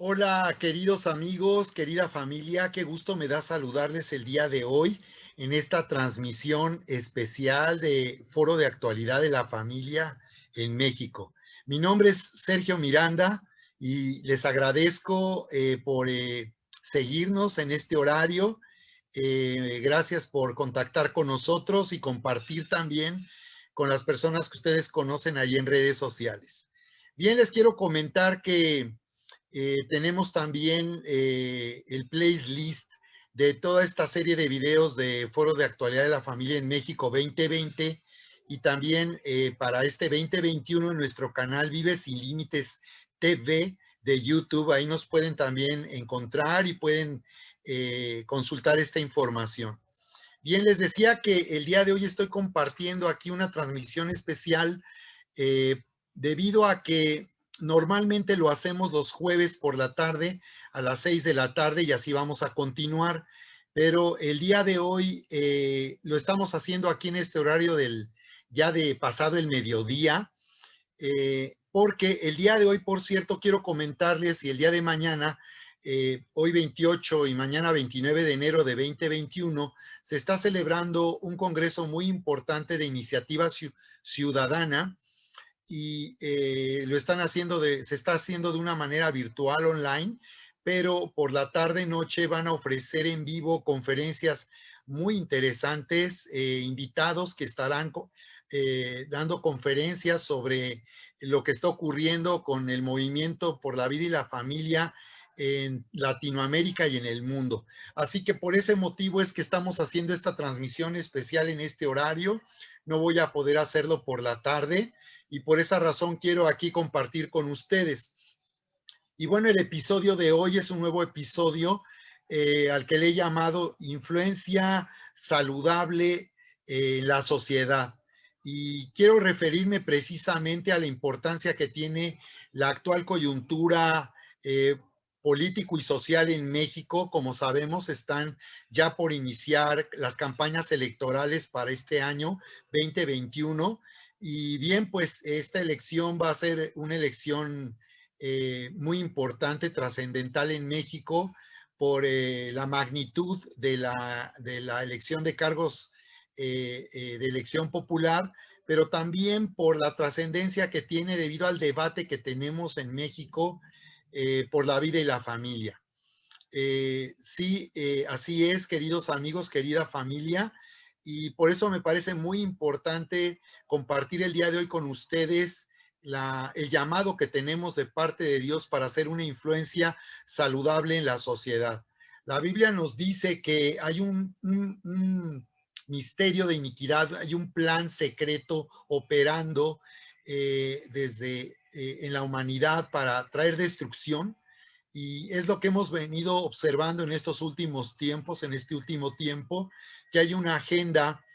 Hola, queridos amigos, querida familia, qué gusto me da saludarles el día de hoy en esta transmisión especial de Foro de Actualidad de la Familia en México. Mi nombre es Sergio Miranda y les agradezco por seguirnos en este horario. Gracias por contactar con nosotros y compartir también con las personas que ustedes conocen ahí en redes sociales. Bien, les quiero comentar que tenemos también el playlist de toda esta serie de videos de Foro de Actualidad de la Familia en México 2020 y también para este 2021 en nuestro canal Vive Sin Límites TV de YouTube. Ahí nos pueden también encontrar y pueden consultar esta información. Bien, les decía que el día de hoy estoy compartiendo aquí una transmisión especial eh, debido a que normalmente lo hacemos los jueves por la tarde a las 6 de la tarde y así vamos a continuar. Pero el día de hoy lo estamos haciendo aquí en este horario ya de pasado el mediodía, porque el día de hoy, por cierto, quiero comentarles y el día de mañana, hoy 28 y mañana 29 de enero de 2021, se está celebrando un congreso muy importante de iniciativa ciudadana y se está haciendo de una manera virtual online, pero por la tarde noche van a ofrecer en vivo conferencias muy interesantes, invitados que estarán dando conferencias sobre lo que está ocurriendo con el movimiento por la vida y la familia en Latinoamérica y en el mundo. Así que por ese motivo es que estamos haciendo esta transmisión especial en este horario. No voy a poder hacerlo por la tarde y por esa razón quiero aquí compartir con ustedes. Y bueno, el episodio de hoy es un nuevo episodio al que le he llamado Influencia Saludable en la Sociedad. Y quiero referirme precisamente a la importancia que tiene la actual coyuntura político y social en México. Como sabemos, están ya por iniciar las campañas electorales para este año 2021. Y bien, pues esta elección va a ser una elección muy importante, trascendental en México por la magnitud de la elección de cargos de elección popular, pero también por la trascendencia que tiene debido al debate que tenemos en México por la vida y la familia. Sí, así es, queridos amigos, querida familia, y por eso me parece muy importante compartir el día de hoy con ustedes el llamado que tenemos de parte de Dios para hacer una influencia saludable en la sociedad. La Biblia nos dice que hay un misterio de iniquidad, hay un plan secreto operando en la humanidad para traer destrucción, y es lo que hemos venido observando en estos últimos tiempos, en este último tiempo, que hay una agenda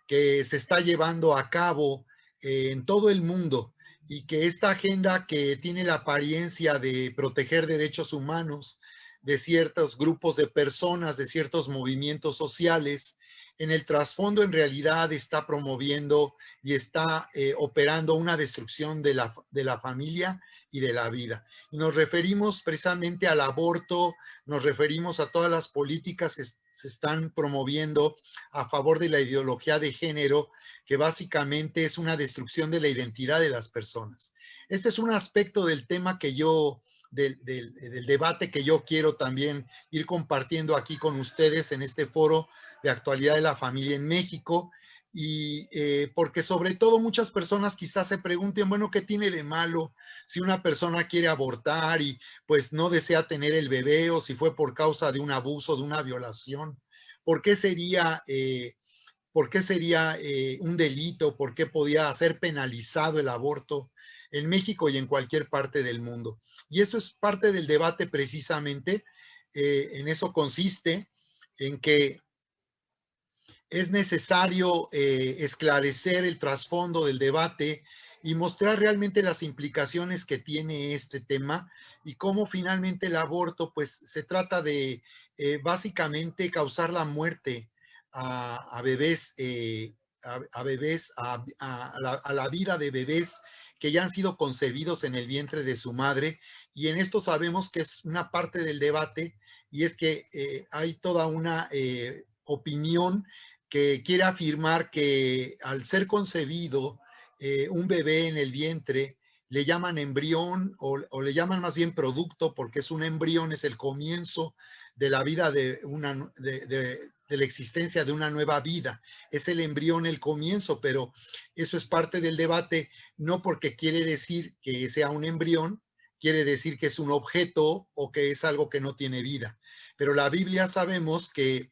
que se está llevando a cabo en todo el mundo y que esta agenda que tiene la apariencia de proteger derechos humanos de ciertos grupos de personas, de ciertos movimientos sociales, en el trasfondo en realidad está promoviendo y está operando una destrucción de la familia y de la vida. Y nos referimos precisamente al aborto, nos referimos a todas las políticas que se están promoviendo a favor de la ideología de género, que básicamente es una destrucción de la identidad de las personas. Este es un aspecto del tema del debate que yo quiero también ir compartiendo aquí con ustedes en este foro de actualidad de la familia en México. Y porque sobre todo muchas personas quizás se pregunten, bueno, ¿qué tiene de malo si una persona quiere abortar y pues no desea tener el bebé, o si fue por causa de un abuso, de una violación? ¿Por qué sería, un delito? ¿Por qué podía ser penalizado el aborto en México y en cualquier parte del mundo? Y eso es parte del debate precisamente. En eso consiste, en que es necesario esclarecer el trasfondo del debate y mostrar realmente las implicaciones que tiene este tema y cómo finalmente el aborto, pues se trata de básicamente causar la muerte a bebés a bebés, a la vida de bebés que ya han sido concebidos en el vientre de su madre. Y en esto sabemos que es una parte del debate, y es que hay toda una opinión que quiere afirmar que al ser concebido un bebé en el vientre, le llaman embrión o le llaman más bien producto, porque es un embrión, es el comienzo de la vida de la existencia de una nueva vida. Es el embrión el comienzo, pero eso es parte del debate, no porque quiere decir que sea un embrión, quiere decir que es un objeto o que es algo que no tiene vida. Pero la Biblia sabemos que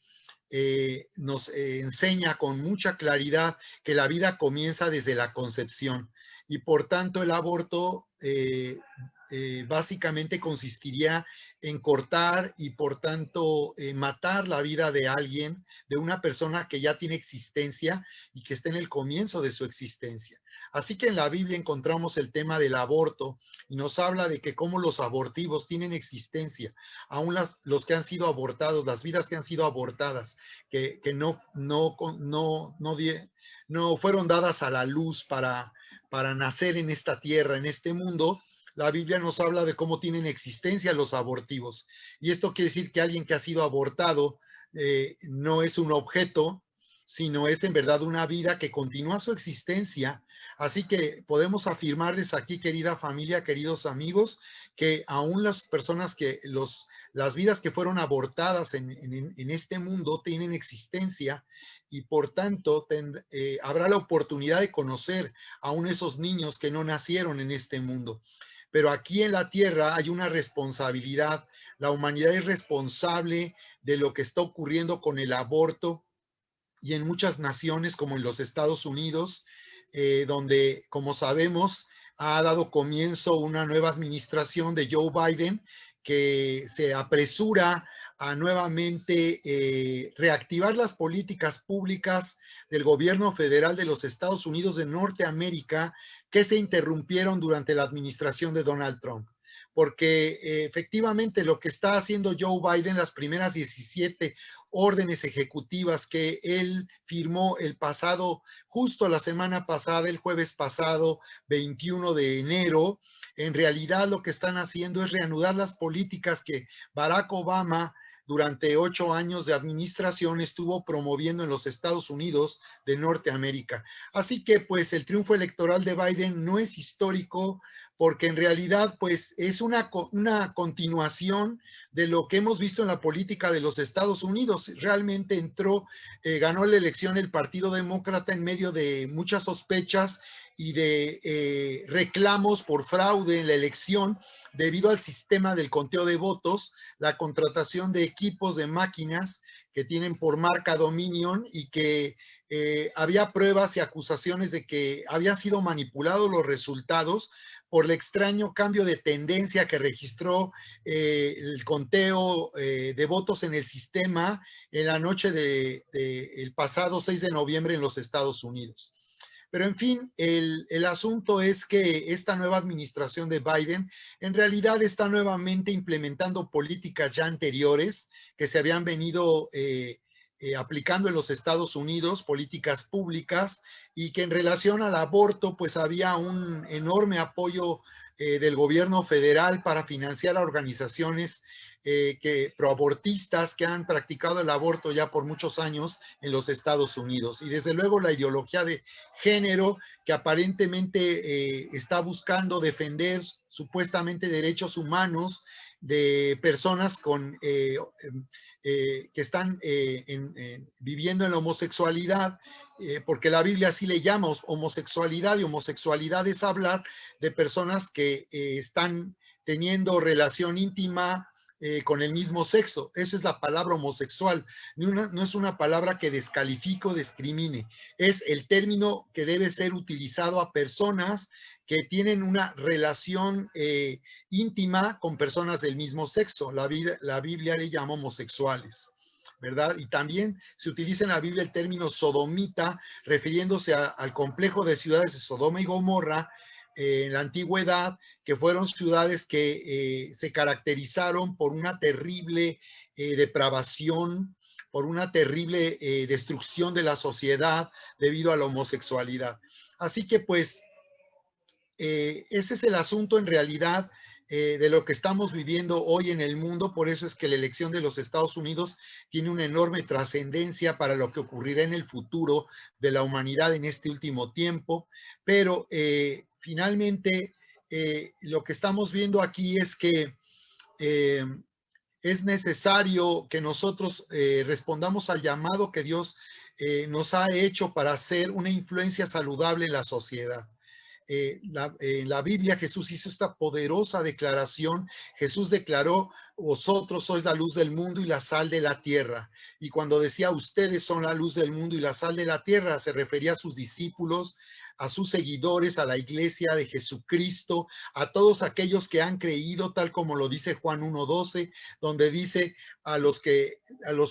nos enseña con mucha claridad que la vida comienza desde la concepción, y por tanto el aborto básicamente consistiría en cortar y por tanto matar la vida de alguien, de una persona que ya tiene existencia y que está en el comienzo de su existencia. Así que en la Biblia encontramos el tema del aborto y nos habla de que cómo los abortivos tienen existencia, aún los que han sido abortados, las vidas que han sido abortadas, que no fueron dadas a la luz para nacer en esta tierra, en este mundo. La Biblia nos habla de cómo tienen existencia los abortivos. Y esto quiere decir que alguien que ha sido abortado no es un objeto, sino es en verdad una vida que continúa su existencia. Así que podemos afirmar desde aquí, querida familia, queridos amigos, que aún las personas las vidas que fueron abortadas en este mundo tienen existencia, y por tanto habrá la oportunidad de conocer aún esos niños que no nacieron en este mundo. Pero aquí en la tierra hay una responsabilidad. La humanidad es responsable de lo que está ocurriendo con el aborto, y en muchas naciones como en los Estados Unidos, donde, como sabemos, ha dado comienzo una nueva administración de Joe Biden, que se apresura a nuevamente reactivar las políticas públicas del gobierno federal de los Estados Unidos de Norteamérica, que se interrumpieron durante la administración de Donald Trump. Porque efectivamente lo que está haciendo Joe Biden, las primeras 17 órdenes ejecutivas que él firmó justo la semana pasada, el jueves pasado, 21 de enero, en realidad lo que están haciendo es reanudar las políticas que Barack Obama durante 8 años de administración estuvo promoviendo en los Estados Unidos de Norteamérica. Así que pues el triunfo electoral de Biden no es histórico, porque en realidad pues es una continuación de lo que hemos visto en la política de los Estados Unidos. Realmente ganó la elección el Partido Demócrata en medio de muchas sospechas y de reclamos por fraude en la elección debido al sistema del conteo de votos, la contratación de equipos de máquinas que tienen por marca Dominion, y que había pruebas y acusaciones de que habían sido manipulados los resultados por el extraño cambio de tendencia que registró el conteo de votos en el sistema en la noche del pasado 6 de noviembre en los Estados Unidos. Pero en fin, el asunto es que esta nueva administración de Biden en realidad está nuevamente implementando políticas ya anteriores que se habían venido aplicando en los Estados Unidos, políticas públicas, y que en relación al aborto pues había un enorme apoyo del gobierno federal para financiar a organizaciones proabortistas que han practicado el aborto ya por muchos años en los Estados Unidos. Y desde luego la ideología de género, que aparentemente está buscando defender supuestamente derechos humanos de personas que están viviendo en la homosexualidad, porque la Biblia así le llama homosexualidad, y homosexualidad es hablar de personas que están teniendo relación íntima con el mismo sexo. Eso es la palabra homosexual. No es una palabra que descalifique o discrimine. Es el término que debe ser utilizado a personas que tienen una relación íntima con personas del mismo sexo. La Biblia le llama homosexuales, ¿verdad? Y también se utiliza en la Biblia el término sodomita, refiriéndose al complejo de ciudades de Sodoma y Gomorra en la antigüedad, que fueron ciudades que se caracterizaron por una terrible depravación, por una terrible destrucción de la sociedad debido a la homosexualidad. Así que pues ese es el asunto en realidad de lo que estamos viviendo hoy en el mundo. Por eso es que la elección de los Estados Unidos tiene una enorme trascendencia para lo que ocurrirá en el futuro de la humanidad en este último tiempo. Pero finalmente lo que estamos viendo aquí es que es necesario que nosotros respondamos al llamado que Dios nos ha hecho para hacer una influencia saludable en la sociedad. En la Biblia Jesús hizo esta poderosa declaración. Jesús declaró: vosotros sois la luz del mundo y la sal de la tierra. Y cuando decía ustedes son la luz del mundo y la sal de la tierra, se refería a sus discípulos, a sus seguidores, a la iglesia de Jesucristo, a todos aquellos que han creído, tal como lo dice Juan 1:12, donde dice: a los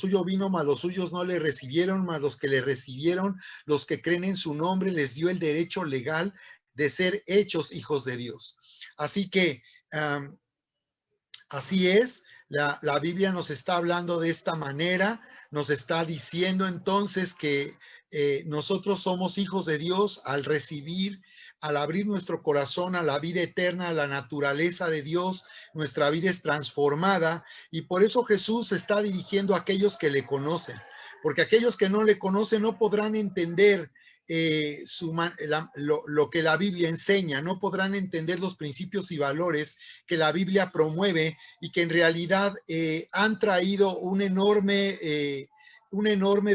suyos vino, mas los suyos no le recibieron, mas los que le recibieron, los que creen en su nombre, les dio el derecho legal de ser hechos hijos de Dios. Así que así es, la Biblia nos está hablando de esta manera, nos está diciendo entonces que nosotros somos hijos de Dios al recibir, al abrir nuestro corazón a la vida eterna, a la naturaleza de Dios. Nuestra vida es transformada y por eso Jesús se está dirigiendo a aquellos que le conocen, porque aquellos que no le conocen no podrán entender lo que la Biblia enseña, no podrán entender los principios y valores que la Biblia promueve y que en realidad han traído una enorme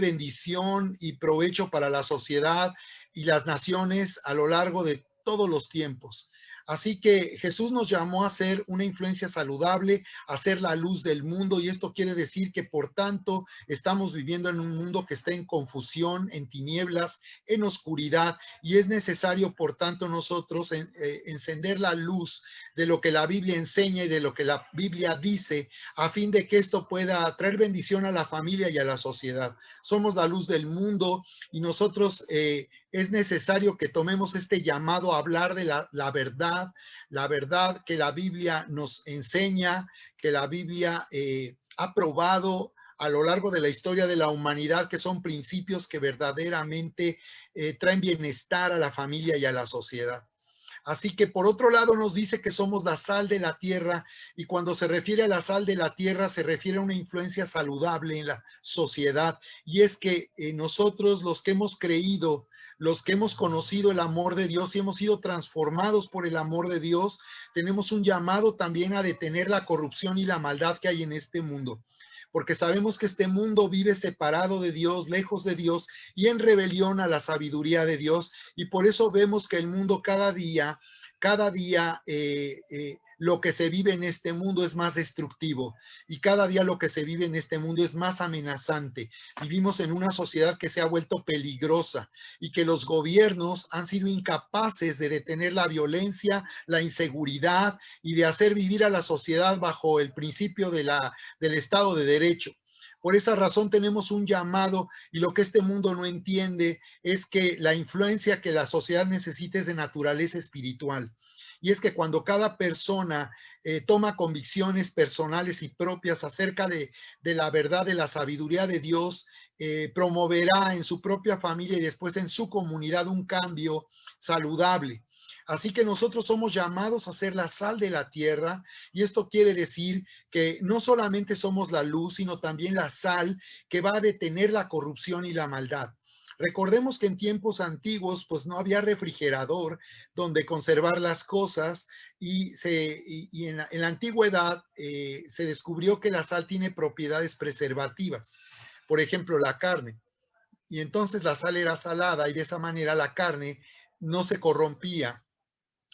bendición y provecho para la sociedad y las naciones a lo largo de todos los tiempos. Así que Jesús nos llamó a ser una influencia saludable, a ser la luz del mundo, y esto quiere decir que por tanto estamos viviendo en un mundo que está en confusión, en tinieblas, en oscuridad, y es necesario por tanto nosotros encender la luz de lo que la Biblia enseña y de lo que la Biblia dice, a fin de que esto pueda traer bendición a la familia y a la sociedad. Somos la luz del mundo y nosotros es necesario que tomemos este llamado a hablar de la verdad que la Biblia nos enseña, que la Biblia ha probado a lo largo de la historia de la humanidad, que son principios que verdaderamente traen bienestar a la familia y a la sociedad. Así que por otro lado nos dice que somos la sal de la tierra, y cuando se refiere a la sal de la tierra se refiere a una influencia saludable en la sociedad, y es que nosotros los que hemos creído, los que hemos conocido el amor de Dios y hemos sido transformados por el amor de Dios, tenemos un llamado también a detener la corrupción y la maldad que hay en este mundo, porque sabemos que este mundo vive separado de Dios, lejos de Dios y en rebelión a la sabiduría de Dios, y por eso vemos que el mundo cada día lo que se vive en este mundo es más destructivo, y cada día lo que se vive en este mundo es más amenazante. Vivimos en una sociedad que se ha vuelto peligrosa y que los gobiernos han sido incapaces de detener la violencia, la inseguridad y de hacer vivir a la sociedad bajo el principio del Estado de Derecho. Por esa razón tenemos un llamado, y lo que este mundo no entiende es que la influencia que la sociedad necesita es de naturaleza espiritual. Y es que cuando cada persona toma convicciones personales y propias acerca de la verdad, de la sabiduría de Dios, promoverá en su propia familia y después en su comunidad un cambio saludable. Así que nosotros somos llamados a ser la sal de la tierra, y esto quiere decir que no solamente somos la luz, sino también la sal que va a detener la corrupción y la maldad. Recordemos que en tiempos antiguos pues no había refrigerador donde conservar las cosas, y en la antigüedad se descubrió que la sal tiene propiedades preservativas, por ejemplo la carne, y entonces la sal era salada y de esa manera la carne no se corrompía,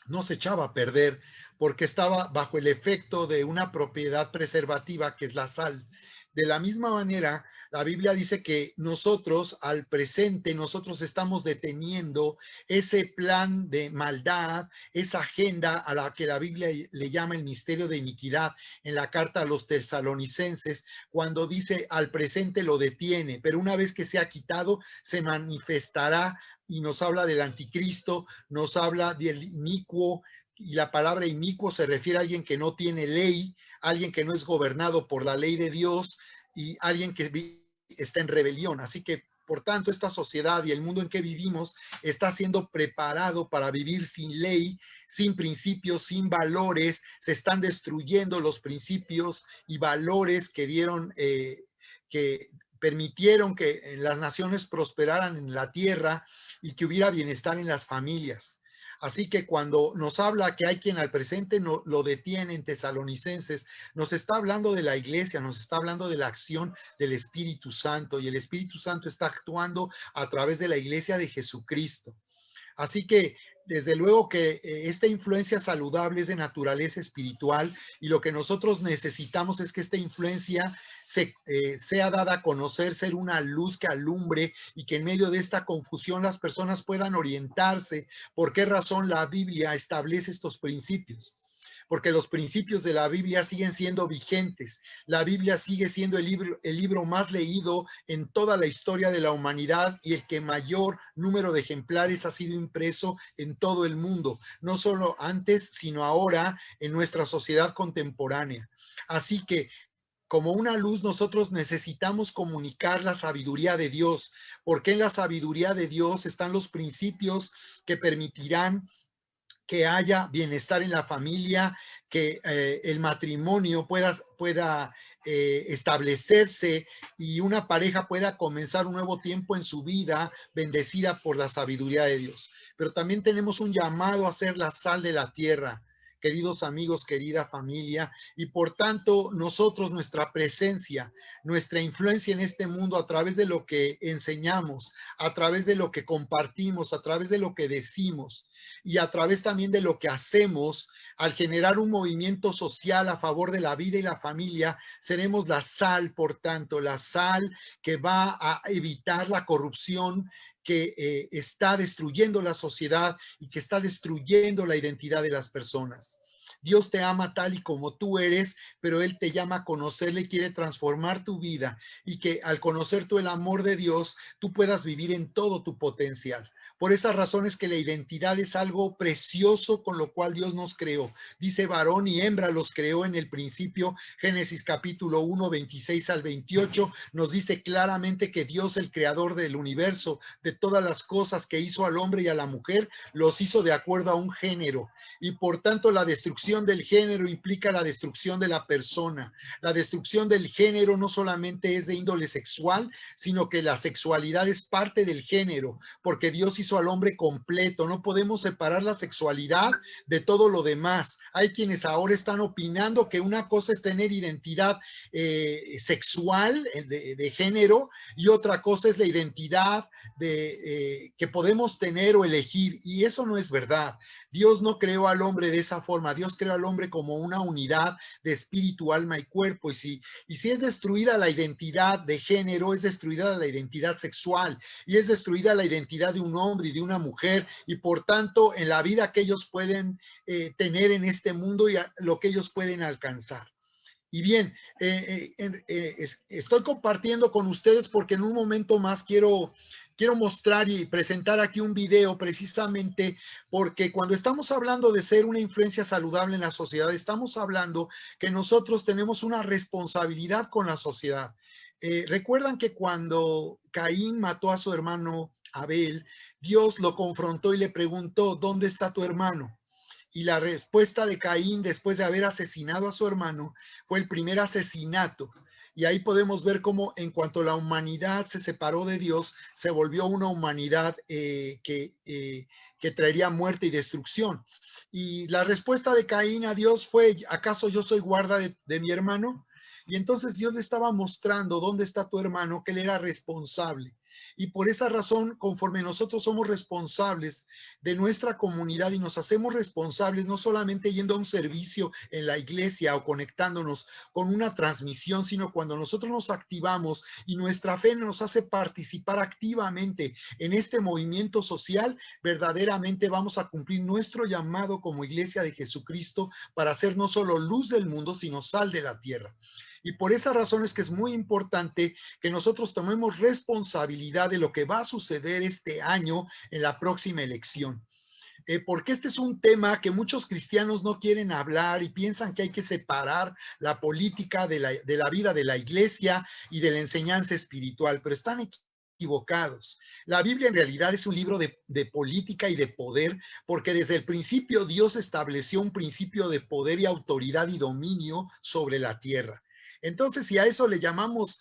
no se echaba a perder, porque estaba bajo el efecto de una propiedad preservativa que es la sal. De la misma manera, la Biblia dice que nosotros al presente, nosotros estamos deteniendo ese plan de maldad, esa agenda a la que la Biblia le llama el misterio de iniquidad en la carta a los tesalonicenses, cuando dice al presente lo detiene, pero una vez que se ha quitado, se manifestará, y nos habla del anticristo, nos habla del inicuo, y la palabra inicuo se refiere a alguien que no tiene ley, alguien que no es gobernado por la ley de Dios, y alguien que está en rebelión. Así que, por tanto, esta sociedad y el mundo en que vivimos está siendo preparado para vivir sin ley, sin principios, sin valores. Se están destruyendo los principios y valores que dieron, que permitieron que las naciones prosperaran en la tierra y que hubiera bienestar en las familias. Así que cuando nos habla que hay quien al presente no, lo detiene en Tesalonicenses, nos está hablando de la iglesia, nos está hablando de la acción del Espíritu Santo, y el Espíritu Santo está actuando a través de la iglesia de Jesucristo. Así que desde luego que esta influencia saludable es de naturaleza espiritual, y lo que nosotros necesitamos es que esta influencia sea dada a conocer, ser una luz que alumbre, y que en medio de esta confusión las personas puedan orientarse por qué razón la Biblia establece estos principios. Porque los principios de la Biblia siguen siendo vigentes. La Biblia sigue siendo el libro más leído en toda la historia de la humanidad, y el que mayor número de ejemplares ha sido impreso en todo el mundo, no solo antes, sino ahora en nuestra sociedad contemporánea. Así que, como una luz, nosotros necesitamos comunicar la sabiduría de Dios, porque en la sabiduría de Dios están los principios que permitirán que haya bienestar en la familia, que el matrimonio pueda establecerse, y una pareja pueda comenzar un nuevo tiempo en su vida, bendecida por la sabiduría de Dios. Pero también tenemos un llamado a ser la sal de la tierra, queridos amigos, querida familia, y por tanto nosotros, nuestra presencia, nuestra influencia en este mundo, a través de lo que enseñamos, a través de lo que compartimos, a través de lo que decimos, y a través también de lo que hacemos, al generar un movimiento social a favor de la vida y la familia, seremos la sal. Por tanto, la sal que va a evitar la corrupción que está destruyendo la sociedad y que está destruyendo la identidad de las personas. Dios te ama tal y como tú eres, pero Él te llama a conocerle y quiere transformar tu vida, y que al conocer tú el amor de Dios, tú puedas vivir en todo tu potencial. Por esa razón es que la identidad es algo precioso con lo cual Dios nos creó. Dice: varón y hembra los creó en el principio. Génesis capítulo 1, 26 al 28, nos dice claramente que Dios, el creador del universo, de todas las cosas que hizo al hombre y a la mujer, los hizo de acuerdo a un género. Y por tanto, la destrucción del género implica la destrucción de la persona. La destrucción del género no solamente es de índole sexual, sino que la sexualidad es parte del género, porque Dios hizo al hombre completo. No podemos separar la sexualidad de todo lo demás. Hay quienes ahora están opinando que una cosa es tener identidad sexual, de género, y otra cosa es la identidad que podemos tener o elegir, y eso no es verdad. Dios no creó al hombre de esa forma. Dios creó al hombre como una unidad de espíritu, alma y cuerpo, y si es destruida la identidad de género, es destruida la identidad sexual, y es destruida la identidad de un hombre y de una mujer, y por tanto en la vida que ellos pueden tener en este mundo, y lo que ellos pueden alcanzar. Y bien, estoy compartiendo con ustedes porque en un momento más quiero mostrar y presentar aquí un video, precisamente porque cuando estamos hablando de ser una influencia saludable en la sociedad, estamos hablando que nosotros tenemos una responsabilidad con la sociedad. Recuerdan que cuando Caín mató a su hermano Abel, Dios lo confrontó y le preguntó: ¿dónde está tu hermano? Y la respuesta de Caín, después de haber asesinado a su hermano, fue el primer asesinato. Y ahí podemos ver cómo, en cuanto la humanidad se separó de Dios, se volvió una humanidad que traería muerte y destrucción. Y la respuesta de Caín a Dios fue: ¿acaso yo soy guarda de mi hermano? Y entonces Dios le estaba mostrando dónde está tu hermano, que él era responsable. Y por esa razón, conforme nosotros somos responsables de nuestra comunidad y nos hacemos responsables, no solamente yendo a un servicio en la iglesia o conectándonos con una transmisión, sino cuando nosotros nos activamos y nuestra fe nos hace participar activamente en este movimiento social, verdaderamente vamos a cumplir nuestro llamado como iglesia de Jesucristo para ser no solo luz del mundo, sino sal de la tierra. Y por esa razón es que es muy importante que nosotros tomemos responsabilidad de lo que va a suceder este año en la próxima elección. porque este es un tema que muchos cristianos no quieren hablar y piensan que hay que separar la política de la vida de la iglesia y de la enseñanza espiritual, pero están equivocados. La Biblia en realidad es un libro de política y de poder, porque desde el principio Dios estableció un principio de poder y autoridad y dominio sobre la tierra. Entonces, si a eso le llamamos,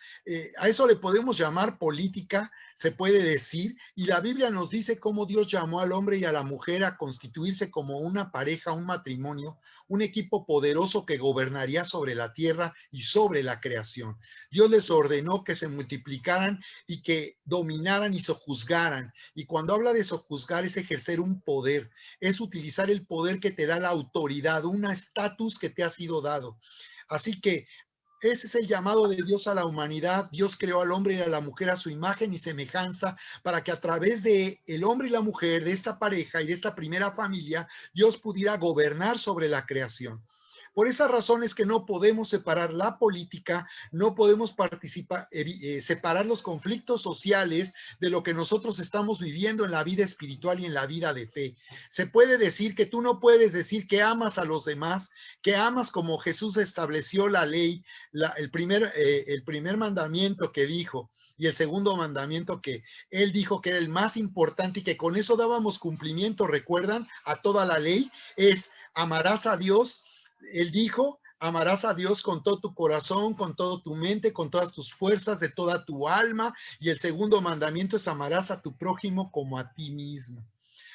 a eso le podemos llamar política, se puede decir, y la Biblia nos dice cómo Dios llamó al hombre y a la mujer a constituirse como una pareja, un matrimonio, un equipo poderoso que gobernaría sobre la tierra y sobre la creación. Dios les ordenó que se multiplicaran y que dominaran y sojuzgaran. Y cuando habla de sojuzgar es ejercer un poder, es utilizar el poder que te da la autoridad, un estatus que te ha sido dado. Así que ese es el llamado de Dios a la humanidad. Dios creó al hombre y a la mujer a su imagen y semejanza para que a través de el hombre y la mujer, de esta pareja y de esta primera familia, Dios pudiera gobernar sobre la creación. Por esa razón es que no podemos separar la política, no podemos separar los conflictos sociales de lo que nosotros estamos viviendo en la vida espiritual y en la vida de fe. Se puede decir que tú no puedes decir que amas a los demás, que amas como Jesús estableció la ley, el primer mandamiento que dijo y el segundo mandamiento que él dijo que era el más importante y que con eso dábamos cumplimiento, recuerdan, a toda la ley, es amarás a Dios. Él dijo, amarás a Dios con todo tu corazón, con toda tu mente, con todas tus fuerzas, de toda tu alma. Y el segundo mandamiento es amarás a tu prójimo como a ti mismo.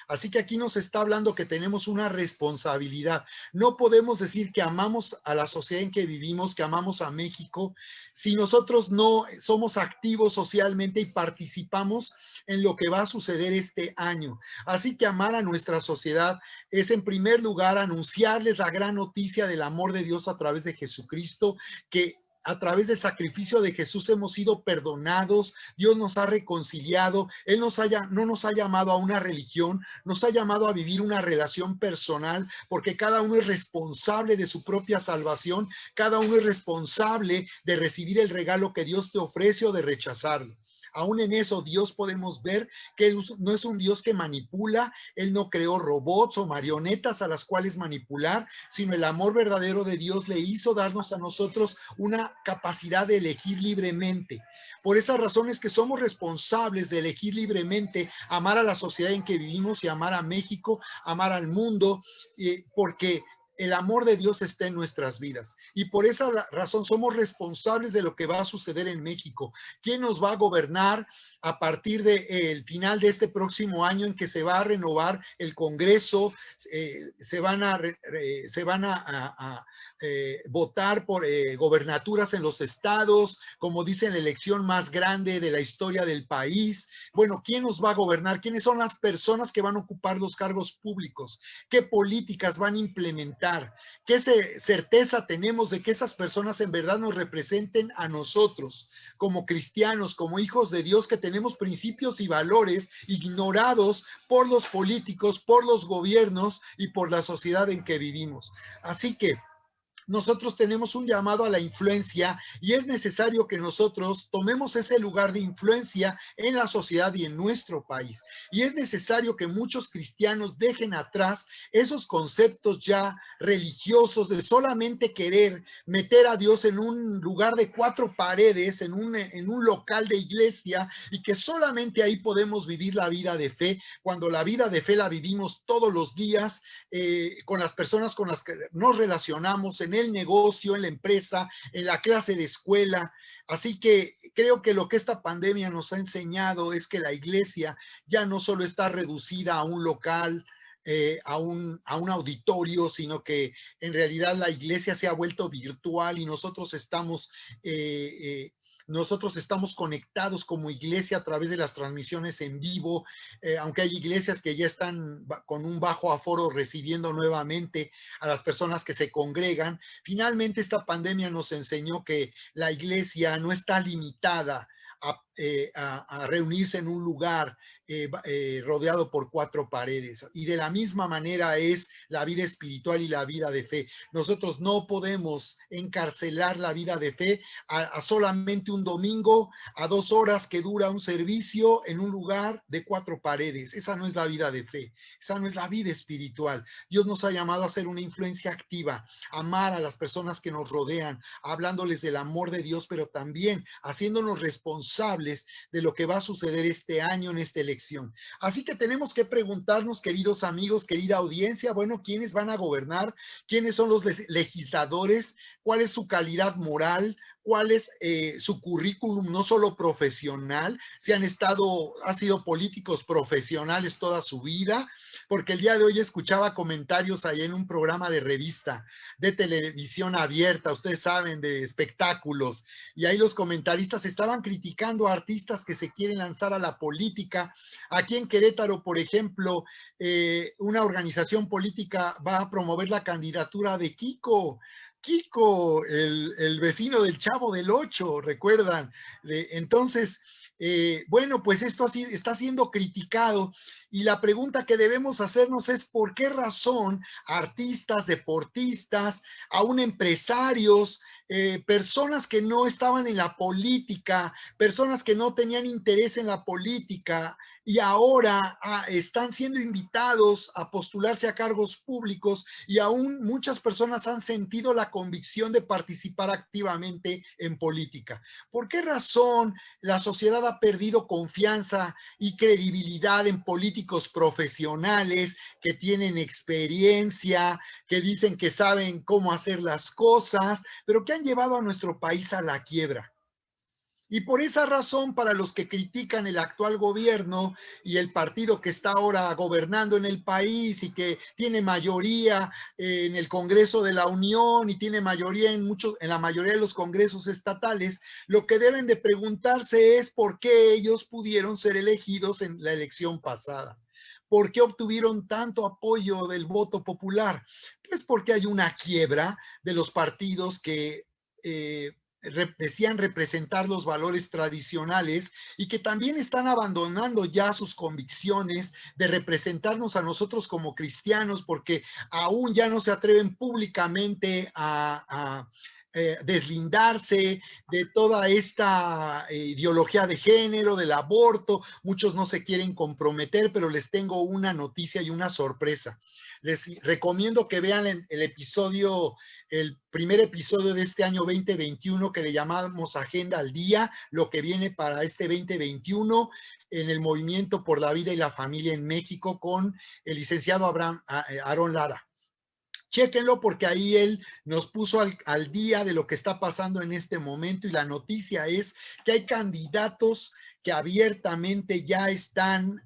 Así que aquí nos está hablando que tenemos una responsabilidad. No podemos decir que amamos a la sociedad en que vivimos, que amamos a México, si nosotros no somos activos socialmente y participamos en lo que va a suceder este año. Así que amar a nuestra sociedad es en primer lugar anunciarles la gran noticia del amor de Dios a través de Jesucristo, que a través del sacrificio de Jesús hemos sido perdonados, Dios nos ha reconciliado, Él no nos ha llamado a una religión, nos ha llamado a vivir una relación personal, porque cada uno es responsable de su propia salvación, cada uno es responsable de recibir el regalo que Dios te ofrece o de rechazarlo. Aún en eso, Dios podemos ver que Él no es un Dios que manipula, Él no creó robots o marionetas a las cuales manipular, sino el amor verdadero de Dios le hizo darnos a nosotros una capacidad de elegir libremente. Por esa razón es que somos responsables de elegir libremente amar a la sociedad en que vivimos y amar a México, amar al mundo, porque el amor de Dios está en nuestras vidas. Y por esa razón somos responsables de lo que va a suceder en México. ¿Quién nos va a gobernar a partir del final de este próximo año en que se va a renovar el Congreso? Se van a votar por gobernaturas en los estados, como dicen, la elección más grande de la historia del país. Bueno, ¿quién nos va a gobernar? ¿Quiénes son las personas que van a ocupar los cargos públicos? ¿Qué políticas van a implementar? ¿Qué certeza tenemos de que esas personas en verdad nos representen a nosotros como cristianos, como hijos de Dios, que tenemos principios y valores ignorados por los políticos, por los gobiernos y por la sociedad en que vivimos? Así que nosotros tenemos un llamado a la influencia y es necesario que nosotros tomemos ese lugar de influencia en la sociedad y en nuestro país. Y es necesario que muchos cristianos dejen atrás esos conceptos ya religiosos de solamente querer meter a Dios en un lugar de cuatro paredes, en un local de iglesia, y que solamente ahí podemos vivir la vida de fe, cuando la vida de fe la vivimos todos los días, con las personas con las que nos relacionamos, en el negocio, en la empresa, en la clase de escuela. Así que creo que lo que esta pandemia nos ha enseñado es que la iglesia ya no solo está reducida a un local, a un auditorio, sino que en realidad la iglesia se ha vuelto virtual y nosotros estamos conectados como iglesia a través de las transmisiones en vivo, aunque hay iglesias que ya están con un bajo aforo recibiendo nuevamente a las personas que se congregan. Finalmente esta pandemia nos enseñó que la iglesia no está limitada a reunirse en un lugar rodeado por cuatro paredes. Y de la misma manera es la vida espiritual y la vida de fe. Nosotros no podemos encarcelar la vida de fe a solamente un domingo, a 2 horas que dura un servicio en un lugar de cuatro paredes. Esa no es la vida de fe, esa no es la vida espiritual. Dios nos ha llamado a ser una influencia activa, amar a las personas que nos rodean, hablándoles del amor de Dios, pero también haciéndonos responsables de lo que va a suceder este año en esta elección. Así que tenemos que preguntarnos, queridos amigos, querida audiencia, bueno, ¿quiénes van a gobernar? ¿Quiénes son los legisladores? ¿Cuál es su calidad moral? ¿Cuál es su currículum, no solo profesional? Si han sido políticos profesionales toda su vida, porque el día de hoy escuchaba comentarios ahí en un programa de revista, de televisión abierta, ustedes saben, de espectáculos, y ahí los comentaristas estaban criticando a artistas que se quieren lanzar a la política. Aquí en Querétaro, por ejemplo, una organización política va a promover la candidatura de Kiko, el vecino del Chavo del Ocho, ¿recuerdan? Entonces, bueno, pues esto así está siendo criticado y la pregunta que debemos hacernos es ¿por qué razón artistas, deportistas, aún empresarios, personas que no estaban en la política, personas que no tenían interés en la política y ahora están siendo invitados a postularse a cargos públicos y aún muchas personas han sentido la convicción de participar activamente en política? ¿Por qué razón la sociedad ha perdido confianza y credibilidad en políticos profesionales que tienen experiencia, que dicen que saben cómo hacer las cosas, pero que han llevado a nuestro país a la quiebra? Y por esa razón, para los que critican el actual gobierno y el partido que está ahora gobernando en el país y que tiene mayoría en el Congreso de la Unión y tiene mayoría en la mayoría de los congresos estatales, lo que deben de preguntarse es por qué ellos pudieron ser elegidos en la elección pasada. ¿Por qué obtuvieron tanto apoyo del voto popular? Pues porque hay una quiebra de los partidos que decían representar los valores tradicionales y que también están abandonando ya sus convicciones de representarnos a nosotros como cristianos, porque aún ya no se atreven públicamente a deslindarse de toda esta ideología de género, del aborto. Muchos no se quieren comprometer, pero les tengo una noticia y una sorpresa. Les recomiendo que vean el primer episodio de este año 2021 que le llamamos Agenda al Día, lo que viene para este 2021 en el Movimiento por la Vida y la Familia en México con el licenciado Aarón Lara. Chéquenlo porque ahí él nos puso al día de lo que está pasando en este momento y la noticia es que hay candidatos que abiertamente ya están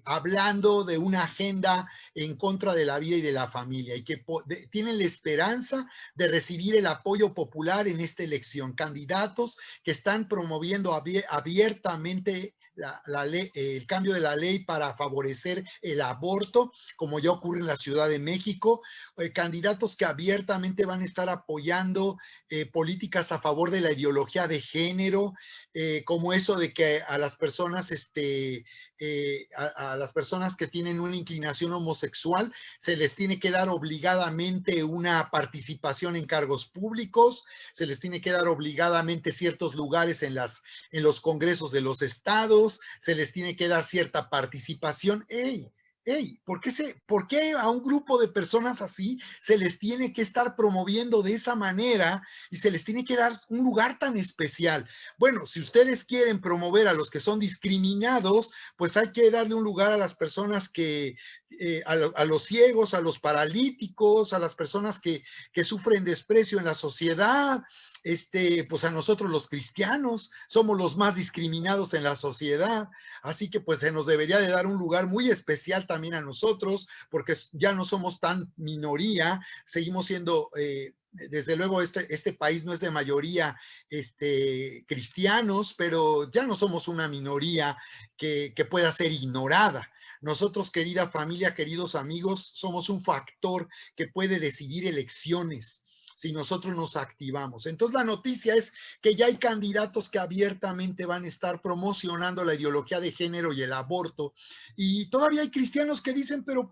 hablando de una agenda en contra de la vida y de la familia y que tienen la esperanza de recibir el apoyo popular en esta elección. Candidatos que están promoviendo abiertamente el cambio de la ley para favorecer el aborto, como ya ocurre en la Ciudad de México, candidatos que abiertamente van a estar apoyando políticas a favor de la ideología de género, como eso de que a las personas, a las personas que tienen una inclinación homosexual se les tiene que dar obligadamente una participación en cargos públicos, se les tiene que dar obligadamente ciertos lugares en los congresos de los estados, se les tiene que dar cierta participación. ¿Por qué a un grupo de personas así se les tiene que estar promoviendo de esa manera y se les tiene que dar un lugar tan especial? Bueno, si ustedes quieren promover a los que son discriminados, pues hay que darle un lugar a las personas a los ciegos, a los paralíticos, a las personas que sufren desprecio en la sociedad. Pues a nosotros los cristianos somos los más discriminados en la sociedad, así que pues se nos debería de dar un lugar muy especial también a nosotros, porque ya no somos tan minoría, seguimos siendo, desde luego este país no es de mayoría cristianos, pero ya no somos una minoría que pueda ser ignorada. Nosotros, querida familia, queridos amigos, somos un factor que puede decidir elecciones. si nosotros nos activamos. Entonces la noticia es que ya hay candidatos que abiertamente van a estar promocionando la ideología de género y el aborto, y todavía hay cristianos que dicen, pero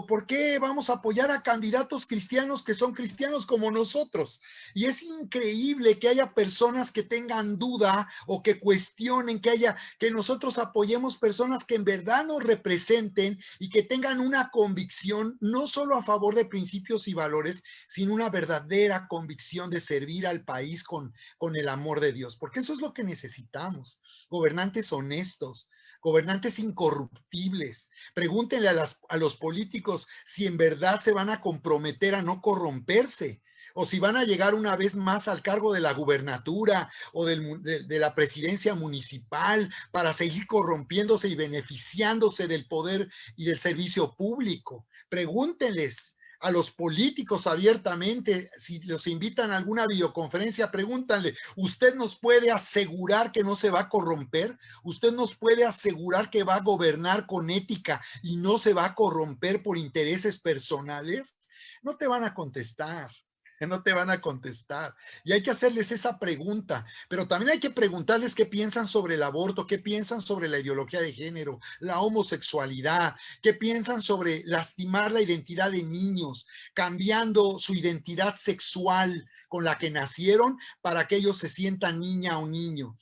¿por qué vamos a apoyar a candidatos cristianos que son cristianos como nosotros? Y es increíble que haya personas que tengan duda o que cuestionen, que nosotros apoyemos personas que en verdad nos representen y que tengan una convicción no solo a favor de principios y valores, sino una verdadera convicción de servir al país con el amor de Dios, porque eso es lo que necesitamos. Gobernantes honestos, gobernantes incorruptibles. Pregúntenle a los políticos si en verdad se van a comprometer a no corromperse, o si van a llegar una vez más al cargo de la gubernatura o de la presidencia municipal para seguir corrompiéndose y beneficiándose del poder y del servicio público. Pregúntenles a los políticos abiertamente, si los invitan a alguna videoconferencia, pregúntanle, ¿usted nos puede asegurar que no se va a corromper? ¿Usted nos puede asegurar que va a gobernar con ética y no se va a corromper por intereses personales? No te van a contestar. No te van a contestar. Y hay que hacerles esa pregunta, pero también hay que preguntarles qué piensan sobre el aborto, qué piensan sobre la ideología de género, la homosexualidad, qué piensan sobre lastimar la identidad de niños, cambiando su identidad sexual con la que nacieron para que ellos se sientan niña o niño.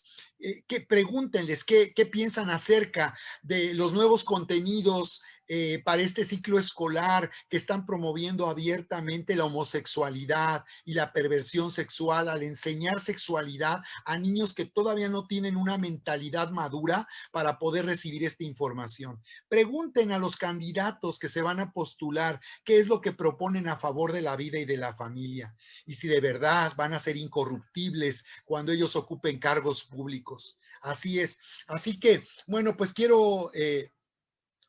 Que pregúntenles qué piensan acerca de los nuevos contenidos para este ciclo escolar que están promoviendo abiertamente la homosexualidad y la perversión sexual al enseñar sexualidad a niños que todavía no tienen una mentalidad madura para poder recibir esta información. Pregunten a los candidatos que se van a postular qué es lo que proponen a favor de la vida y de la familia, y si de verdad van a ser incorruptibles cuando ellos ocupen cargos públicos. Así es. Así que, bueno, pues quiero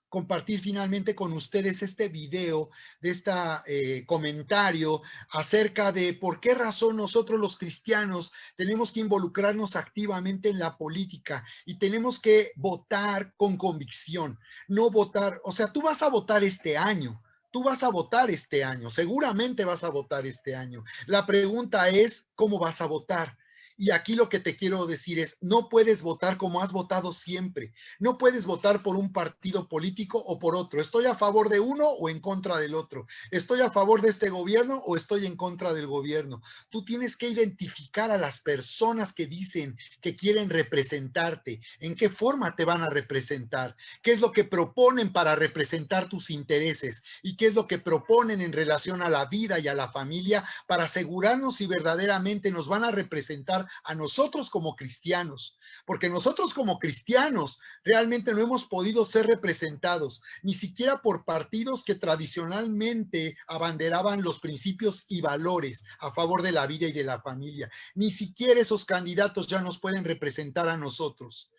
compartir finalmente con ustedes este video de este comentario acerca de por qué razón nosotros los cristianos tenemos que involucrarnos activamente en la política y tenemos que votar con convicción, no votar, o sea, tú vas a votar este año. Tú vas a votar este año, seguramente vas a votar este año. La pregunta es, ¿cómo vas a votar? Y aquí lo que te quiero decir es, no puedes votar como has votado siempre. No puedes votar por un partido político o por otro. Estoy a favor de uno o en contra del otro. Estoy a favor de este gobierno o estoy en contra del gobierno. Tú tienes que identificar a las personas que dicen que quieren representarte. ¿En qué forma te van a representar? ¿Qué es lo que proponen para representar tus intereses? ¿Y qué es lo que proponen en relación a la vida y a la familia para asegurarnos si verdaderamente nos van a representar a nosotros como cristianos? Porque nosotros como cristianos realmente no hemos podido ser representados, ni siquiera por partidos que tradicionalmente abanderaban los principios y valores a favor de la vida y de la familia. Ni siquiera esos candidatos ya nos pueden representar a nosotros.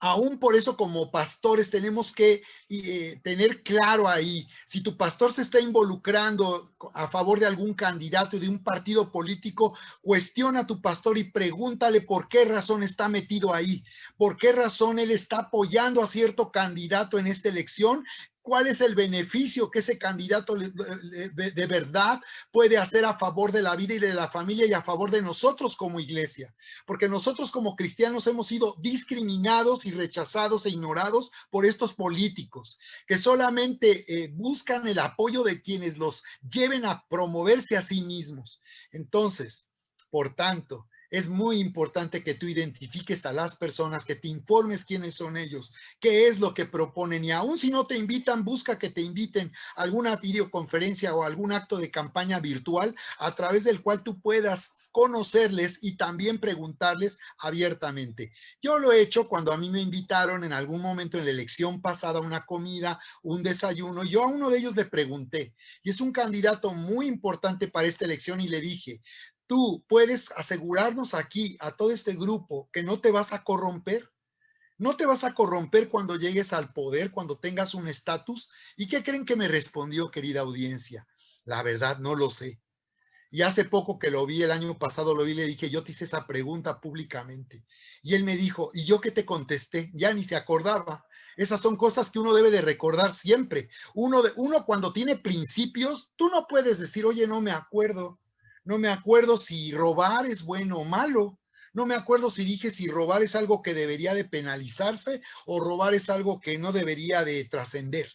Aún por eso como pastores tenemos que tener claro ahí, si tu pastor se está involucrando a favor de algún candidato y de un partido político, cuestiona a tu pastor y pregúntale por qué razón está metido ahí, por qué razón él está apoyando a cierto candidato en esta elección. ¿Cuál es el beneficio que ese candidato de verdad puede hacer a favor de la vida y de la familia y a favor de nosotros como iglesia? Porque nosotros como cristianos hemos sido discriminados y rechazados e ignorados por estos políticos que solamente buscan el apoyo de quienes los lleven a promoverse a sí mismos. Entonces, por tanto, es muy importante que tú identifiques a las personas, que te informes quiénes son ellos, qué es lo que proponen, y aún si no te invitan, busca que te inviten a alguna videoconferencia o algún acto de campaña virtual a través del cual tú puedas conocerles y también preguntarles abiertamente. Yo lo he hecho cuando a mí me invitaron en algún momento en la elección pasada a una comida, un desayuno. Yo a uno de ellos le pregunté, y es un candidato muy importante para esta elección, y le dije, ¿tú puedes asegurarnos aquí a todo este grupo que no te vas a corromper? ¿No te vas a corromper cuando llegues al poder, cuando tengas un estatus? ¿Y qué creen que me respondió, querida audiencia? La verdad, no lo sé. Y hace poco que lo vi, el año pasado lo vi, le dije, yo te hice esa pregunta públicamente. Y él me dijo, ¿y yo qué te contesté? Ya ni se acordaba. Esas son cosas que uno debe de recordar siempre. Uno cuando tiene principios, tú no puedes decir, oye, no me acuerdo si robar es bueno o malo. No me acuerdo si dije si robar es algo que debería de penalizarse o robar es algo que no debería de trascender.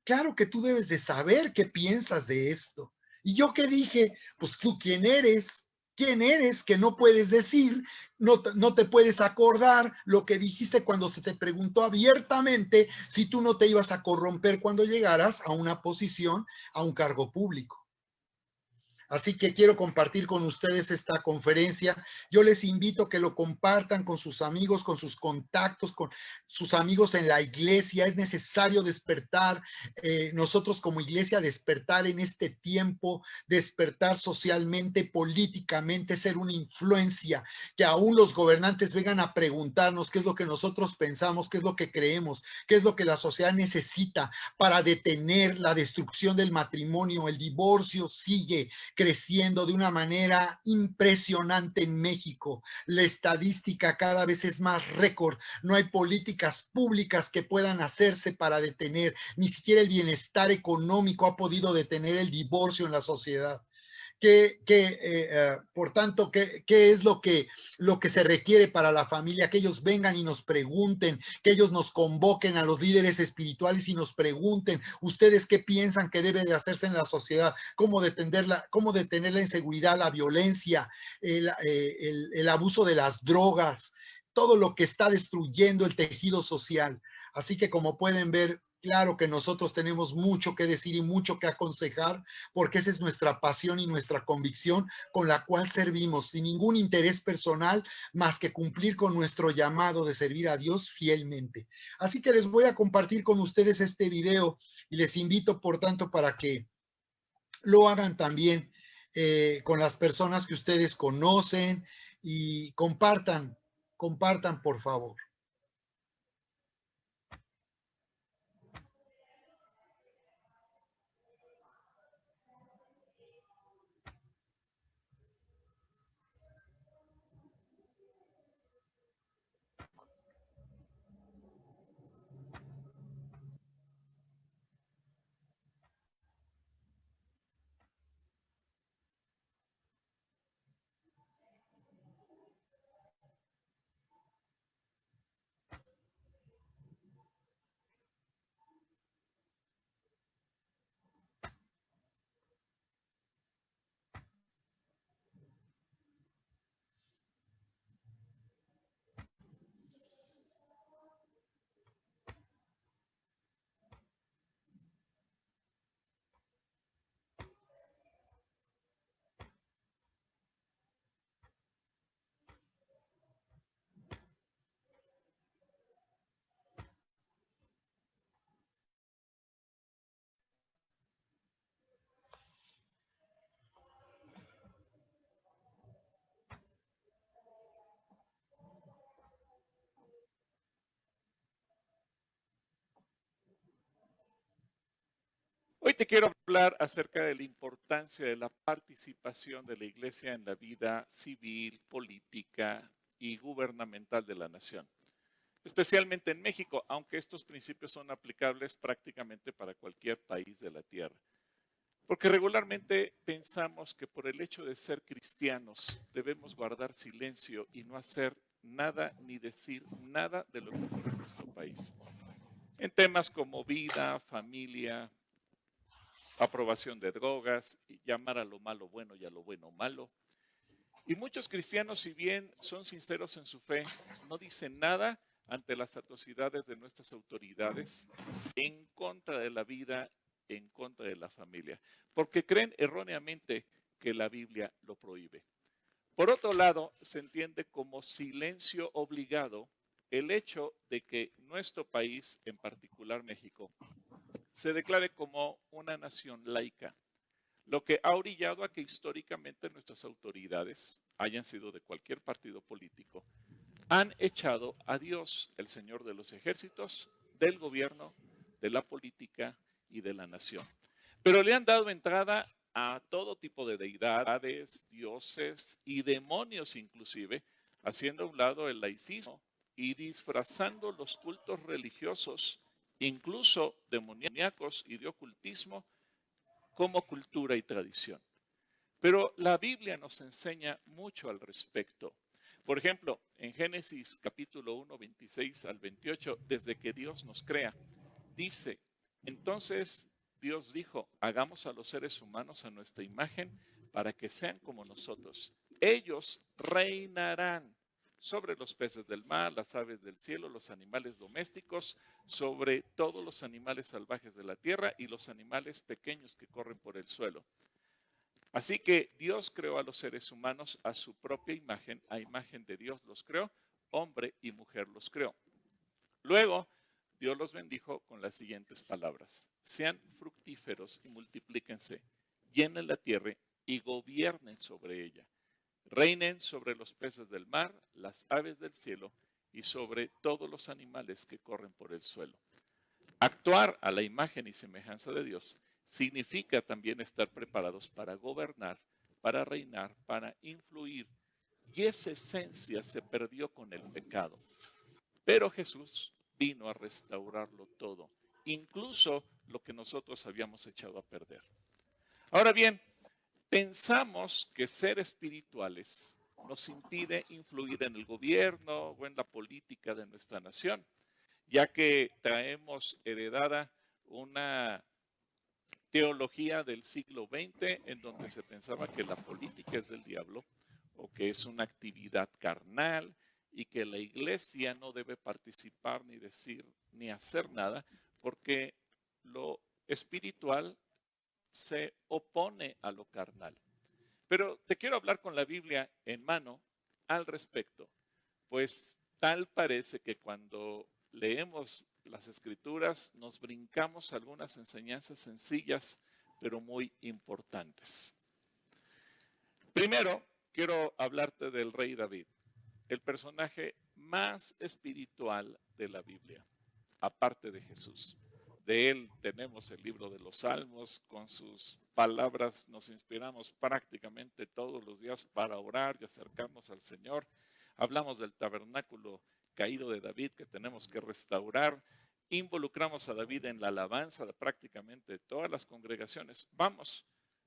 Claro que tú debes de saber qué piensas de esto. ¿Y yo qué dije? Pues tú, ¿quién eres? ¿Quién eres que no puedes decir? No te puedes acordar lo que dijiste cuando se te preguntó abiertamente si tú no te ibas a corromper cuando llegaras a una posición, a un cargo público. Así que quiero compartir con ustedes esta conferencia. Yo les invito a que lo compartan con sus amigos, con sus contactos, con sus amigos en la iglesia. Es necesario despertar, nosotros como iglesia, despertar en este tiempo, despertar socialmente, políticamente, ser una influencia, que aún los gobernantes vengan a preguntarnos qué es lo que nosotros pensamos, qué es lo que creemos, qué es lo que la sociedad necesita para detener la destrucción del matrimonio. El divorcio sigue creciendo de una manera impresionante en México. La estadística cada vez es más récord. No hay políticas públicas que puedan hacerse para detener. Ni siquiera el bienestar económico ha podido detener el divorcio en la sociedad. Por tanto, ¿qué es lo que se requiere para la familia? Que ellos vengan y nos pregunten, que ellos nos convoquen a los líderes espirituales y nos pregunten, ¿ustedes qué piensan que debe de hacerse en la sociedad? ¿Cómo detener la inseguridad, la violencia, el abuso de las drogas, todo lo que está destruyendo el tejido social? Así que, como pueden ver, claro que nosotros tenemos mucho que decir y mucho que aconsejar, porque esa es nuestra pasión y nuestra convicción con la cual servimos, sin ningún interés personal, más que cumplir con nuestro llamado de servir a Dios fielmente. Así que les voy a compartir con ustedes este video y les invito, por tanto, para que lo hagan también con las personas que ustedes conocen y compartan, por favor. Hoy te quiero hablar acerca de la importancia de la participación de la Iglesia en la vida civil, política y gubernamental de la nación, especialmente en México, aunque estos principios son aplicables prácticamente para cualquier país de la tierra. Porque regularmente pensamos que por el hecho de ser cristianos debemos guardar silencio y no hacer nada ni decir nada de lo que ocurre en nuestro país. En temas como vida, familia, aprobación de drogas, y llamar a lo malo bueno y a lo bueno malo. Y muchos cristianos, si bien son sinceros en su fe, no dicen nada ante las atrocidades de nuestras autoridades en contra de la vida, en contra de la familia, porque creen erróneamente que la Biblia lo prohíbe. Por otro lado, se entiende como silencio obligado el hecho de que nuestro país, en particular México, se declare como una nación laica, lo que ha orillado a que históricamente nuestras autoridades, hayan sido de cualquier partido político, han echado a Dios, el Señor de los ejércitos, del gobierno, de la política y de la nación. Pero le han dado entrada a todo tipo de deidades, dioses y demonios inclusive, haciendo a un lado el laicismo y disfrazando los cultos religiosos, incluso demoníacos y de ocultismo, como cultura y tradición. Pero la Biblia nos enseña mucho al respecto. Por ejemplo, en Génesis capítulo 1, 26 al 28, desde que Dios nos crea, dice, entonces Dios dijo, hagamos a los seres humanos a nuestra imagen para que sean como nosotros. Ellos reinarán sobre los peces del mar, las aves del cielo, los animales domésticos, sobre todos los animales salvajes de la tierra y los animales pequeños que corren por el suelo. Así que Dios creó a los seres humanos a su propia imagen, a imagen de Dios los creó, hombre y mujer los creó. Luego, Dios los bendijo con las siguientes palabras: sean fructíferos y multiplíquense, llenen la tierra y gobiernen sobre ella. Reinen sobre los peces del mar, las aves del cielo y sobre todos los animales que corren por el suelo. Actuar a la imagen y semejanza de Dios significa también estar preparados para gobernar, para reinar, para influir. Y esa esencia se perdió con el pecado. Pero Jesús vino a restaurarlo todo, incluso lo que nosotros habíamos echado a perder. Ahora bien, pensamos que ser espirituales nos impide influir en el gobierno o en la política de nuestra nación, ya que traemos heredada una teología del siglo XX en donde se pensaba que la política es del diablo o que es una actividad carnal y que la iglesia no debe participar ni decir ni hacer nada porque lo espiritual se opone a lo carnal. Pero te quiero hablar con la Biblia en mano al respecto, pues tal parece que cuando leemos las escrituras nos brincamos algunas enseñanzas sencillas, pero muy importantes. Primero, quiero hablarte del rey David, el personaje más espiritual de la Biblia, aparte de Jesús. De él tenemos el libro de los Salmos, con sus palabras nos inspiramos prácticamente todos los días para orar y acercarnos al Señor. Hablamos del tabernáculo caído de David que tenemos que restaurar. Involucramos a David en la alabanza de prácticamente todas las congregaciones. Vamos,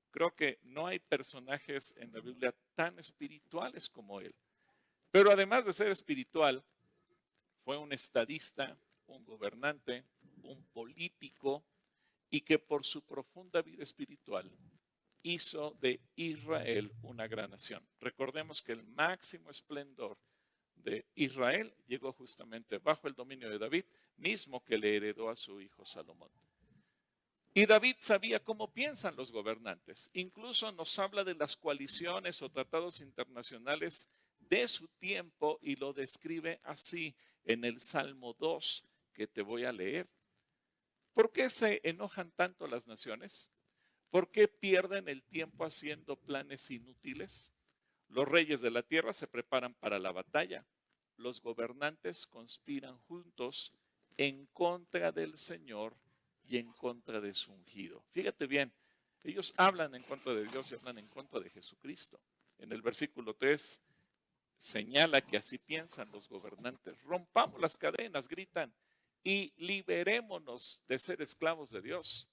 creo que no hay personajes en la Biblia tan espirituales como él. Pero además de ser espiritual, fue un estadista, un gobernante, un político, y que por su profunda vida espiritual hizo de Israel una gran nación. Recordemos que el máximo esplendor de Israel llegó justamente bajo el dominio de David, mismo que le heredó a su hijo Salomón. Y David sabía cómo piensan los gobernantes. Incluso nos habla de las coaliciones o tratados internacionales de su tiempo y lo describe así en el Salmo 2 que te voy a leer. ¿Por qué se enojan tanto las naciones? ¿Por qué pierden el tiempo haciendo planes inútiles? Los reyes de la tierra se preparan para la batalla. Los gobernantes conspiran juntos en contra del Señor y en contra de su ungido. Fíjate bien, ellos hablan en contra de Dios y hablan en contra de Jesucristo. En el versículo 3 señala que así piensan los gobernantes. Rompamos las cadenas, gritan, y liberémonos de ser esclavos de Dios.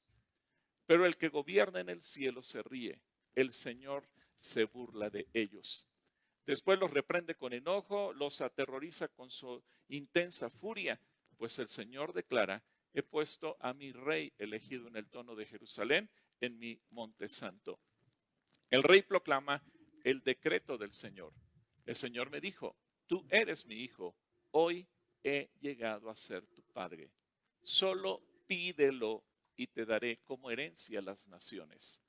Pero el que gobierna en el cielo se ríe, el Señor se burla de ellos. Después los reprende con enojo, los aterroriza con su intensa furia, pues el Señor declara: he puesto a mi rey elegido en el trono de Jerusalén, en mi monte santo. El rey proclama el decreto del Señor. El Señor me dijo: tú eres mi hijo, hoy he llegado a ser tu padre. Solo pídelo y te daré como herencia las naciones,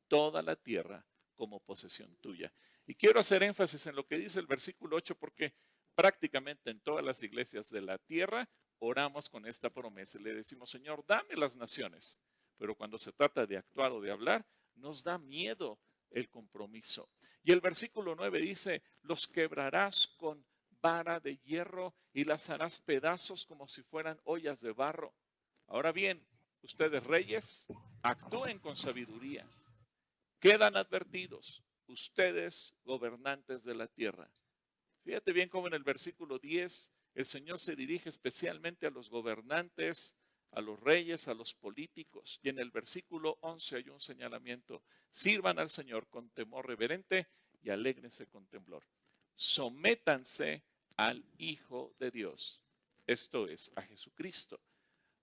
toda la tierra como posesión tuya. Y quiero hacer énfasis en lo que dice el versículo 8 porque prácticamente en todas las iglesias de la tierra oramos con esta promesa. Le decimos: Señor, dame las naciones. Pero cuando se trata de actuar o de hablar, nos da miedo el compromiso. Y el versículo 9 dice: los quebrarás con vara de hierro y las harás pedazos como si fueran ollas de barro. Ahora bien, ustedes reyes, actúen con sabiduría. Quedan advertidos, ustedes gobernantes de la tierra. Fíjate bien cómo en el versículo 10 El Señor se dirige especialmente a los gobernantes, a los reyes, a los políticos. Y en el versículo 11 hay un señalamiento. Sirvan al Señor con temor reverente y alégrense con temblor. Sométanse al Hijo de Dios. Esto es, a Jesucristo.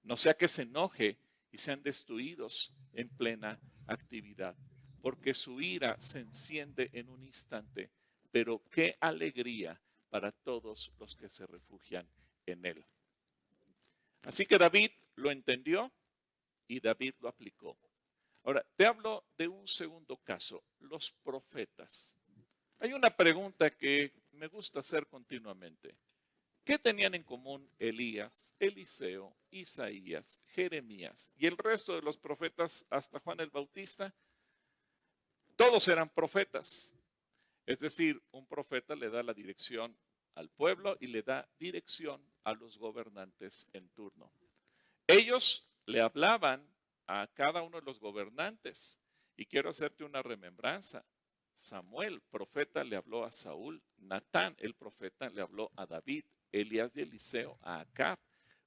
No sea que se enoje y sean destruidos en plena actividad, porque su ira se enciende en un instante, pero qué alegría para todos los que se refugian en él. Así que David lo entendió y David lo aplicó. Ahora, te hablo de un segundo caso, los profetas. Hay una pregunta que me gusta hacer continuamente. ¿Qué tenían en común Elías, Eliseo, Isaías, Jeremías y el resto de los profetas hasta Juan el Bautista? Todos eran profetas. Es decir, un profeta le da la dirección al pueblo y le da dirección a los gobernantes en turno. Ellos le hablaban a cada uno de los gobernantes. Y quiero hacerte una remembranza. Samuel, profeta, le habló a Saúl. Natán, el profeta, le habló a David. Elías y Eliseo a Acab.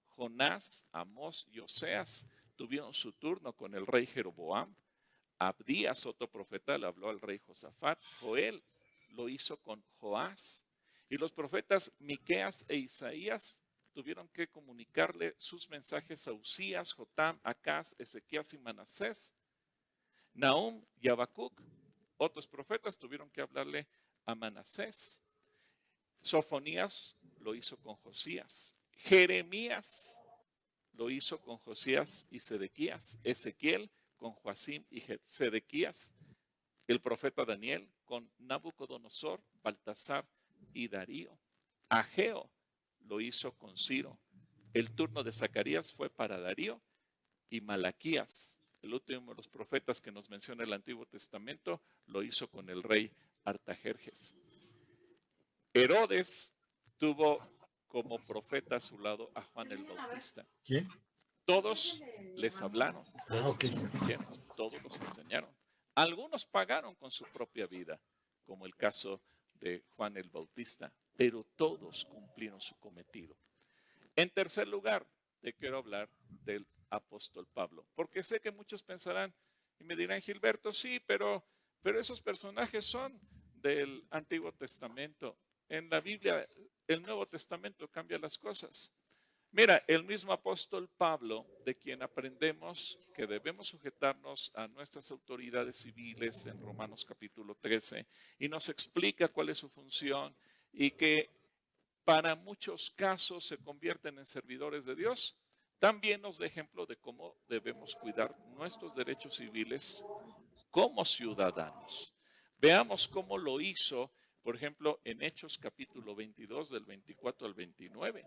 Jonás, Amós y Oseas tuvieron su turno con el rey Jeroboam. Abdías, otro profeta, le habló al rey Josafat. Joel lo hizo con Joás. Y los profetas Miqueas e Isaías tuvieron que comunicarle sus mensajes a Usías, Jotam, Acaz, Ezequías y Manasés. Nahum y Habacuc, otros profetas, tuvieron que hablarle a Manasés. Sofonías lo hizo con Josías. Jeremías lo hizo con Josías y Sedequías. Ezequiel con Joacim y Sedequías. El profeta Daniel con Nabucodonosor, Baltasar y Darío. Ageo lo hizo con Ciro. El turno de Zacarías fue para Darío y Malaquías, el último de los profetas que nos menciona el Antiguo Testamento, lo hizo con el rey Artajerjes. Herodes tuvo como profeta a su lado a Juan el Bautista. ¿Quién? Todos les hablaron, todos Ok. los corrigieron, todos los enseñaron. Algunos pagaron con su propia vida, como el caso de Juan el Bautista, pero todos cumplieron su cometido. En tercer lugar, te quiero hablar del apóstol Pablo, porque sé que muchos pensarán y me dirán, Gilberto, sí, pero esos personajes son del Antiguo Testamento. En la Biblia, el Nuevo Testamento cambia las cosas. Mira, el mismo apóstol Pablo, de quien aprendemos que debemos sujetarnos a nuestras autoridades civiles en Romanos capítulo 13, y nos explica cuál es su función y que para muchos casos se convierten en servidores de Dios, también nos da ejemplo de cómo debemos cuidar nuestros derechos civiles como ciudadanos. Veamos cómo lo hizo, por ejemplo, en Hechos capítulo 22, del 24 al 29.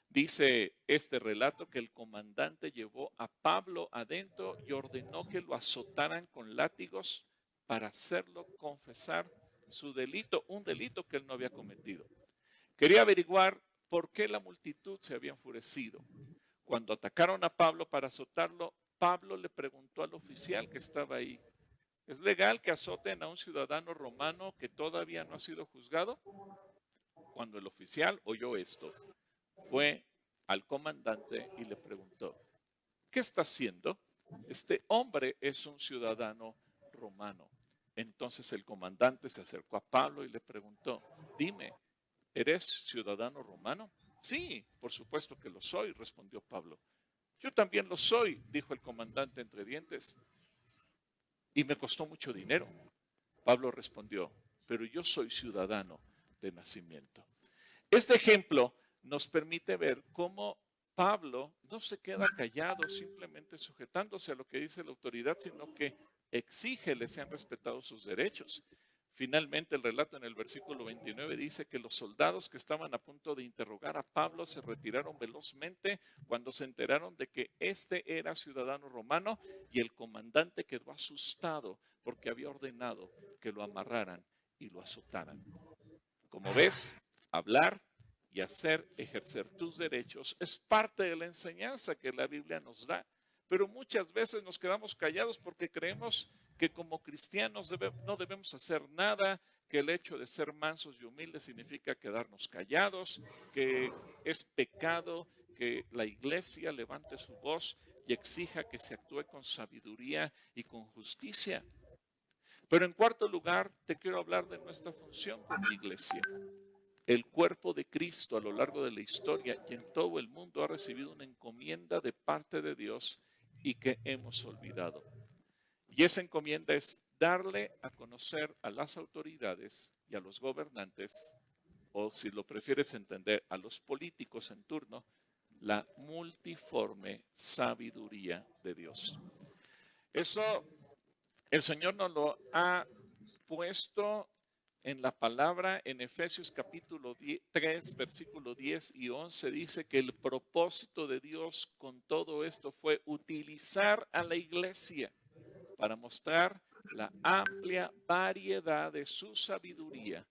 Dice este relato que el comandante llevó a Pablo adentro y ordenó que lo azotaran con látigos para hacerlo confesar su delito, un delito que él no había cometido. Quería averiguar por qué la multitud se había enfurecido. Cuando atacaron a Pablo para azotarlo, Pablo le preguntó al oficial que estaba ahí, ¿es legal que azoten a un ciudadano romano que todavía no ha sido juzgado? Cuando el oficial oyó esto, fue al comandante y le preguntó, ¿qué está haciendo? Este hombre es un ciudadano romano. Entonces el comandante se acercó a Pablo y le preguntó, dime, ¿eres ciudadano romano? Sí, por supuesto que lo soy, respondió Pablo. Yo también lo soy, dijo el comandante entre dientes, y me costó mucho dinero. Pablo respondió, pero yo soy ciudadano de nacimiento. Este ejemplo nos permite ver cómo Pablo no se queda callado simplemente sujetándose a lo que dice la autoridad, sino que exige le sean respetados sus derechos. Finalmente, el relato en el versículo 29 dice que los soldados que estaban a punto de interrogar a Pablo se retiraron velozmente cuando se enteraron de que este era ciudadano romano, y el comandante quedó asustado porque había ordenado que lo amarraran y lo azotaran. Como ves, hablar y hacer ejercer tus derechos es parte de la enseñanza que la Biblia nos da. Pero muchas veces nos quedamos callados porque creemos que como cristianos no debemos hacer nada, que el hecho de ser mansos y humildes significa quedarnos callados, que es pecado que la iglesia levante su voz y exija que se actúe con sabiduría y con justicia. Pero en cuarto lugar, te quiero hablar de nuestra función como iglesia. El cuerpo de Cristo a lo largo de la historia y en todo el mundo ha recibido una encomienda de parte de Dios y que hemos olvidado. Y esa encomienda es darle a conocer a las autoridades y a los gobernantes, o si lo prefieres entender, a los políticos en turno, la multiforme sabiduría de Dios. Eso el Señor nos lo ha puesto en la palabra en Efesios capítulo 3, versículo 10 y 11. Dice que el propósito de Dios con todo esto fue utilizar a la iglesia para mostrar la amplia variedad de su sabiduría